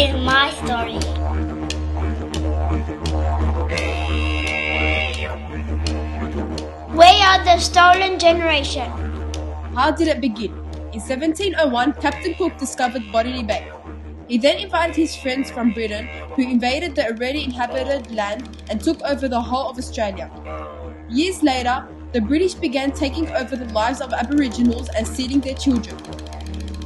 is my story. We are the stolen generation. How did it begin? In 1701, Captain Cook discovered Botany Bay. He then invited his friends from Britain, who invaded the already inhabited land and took over the whole of Australia. Years later, the British began taking over the lives of Aboriginals and stealing their children.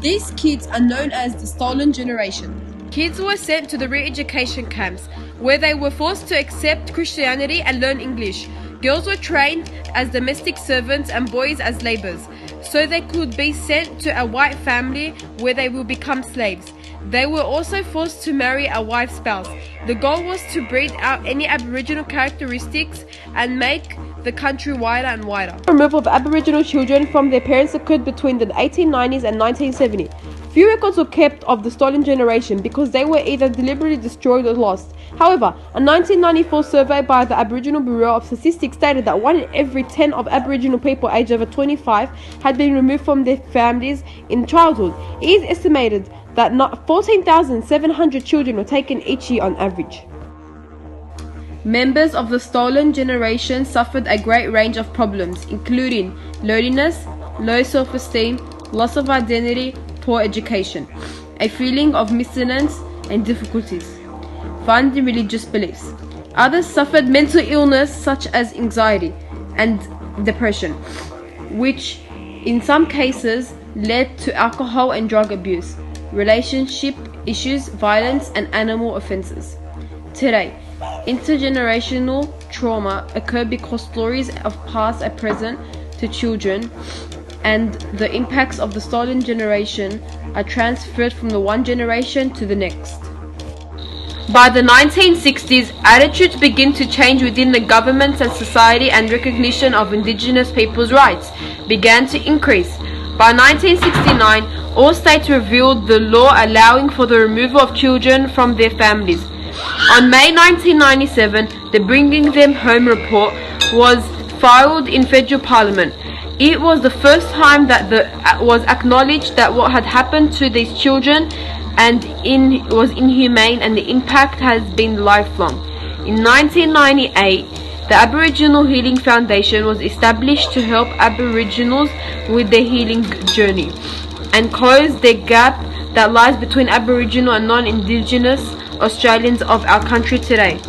These kids are known as the stolen generation. Kids were sent to the re-education camps, where they were forced to accept Christianity and learn English. Girls were trained as domestic servants and boys as labourers, so they could be sent to a white family where they will become slaves. They were also forced to marry a white spouse. The goal was to breed out any Aboriginal characteristics and make the country wider and wider. The removal of Aboriginal children from their parents occurred between the 1890s and 1970. Few records were kept of the stolen generation because they were either deliberately destroyed or lost. However, a 1994 survey by the Aboriginal Bureau of Statistics stated that 1 in every 10 of Aboriginal people aged over 25 had been removed from their families in childhood. It is estimated that 14,700 children were taken each year on average. Members of the stolen generation suffered a great range of problems, including loneliness, low self-esteem, loss of identity, poor education, a feeling of missingness and difficulties found in religious beliefs. Others suffered mental illness such as anxiety and depression, which in some cases led to alcohol and drug abuse, relationship issues, violence, and animal offences. Today, intergenerational trauma occur because stories of past are present to children, and the impacts of the stolen generation are transferred from the one generation to the next. By the 1960s, attitudes begin to change within the government and society, and recognition of Indigenous people's rights began to increase. By 1969, all states repealed the law allowing for the removal of children from their families. On May 1997, the Bringing Them Home report was filed in federal parliament. It was the first time that was acknowledged that what had happened to these children was inhumane, and the impact has been lifelong. In 1998, the Aboriginal Healing Foundation was established to help Aboriginals with their healing journey and close the gap that lies between Aboriginal and non-Indigenous Australians of our country today.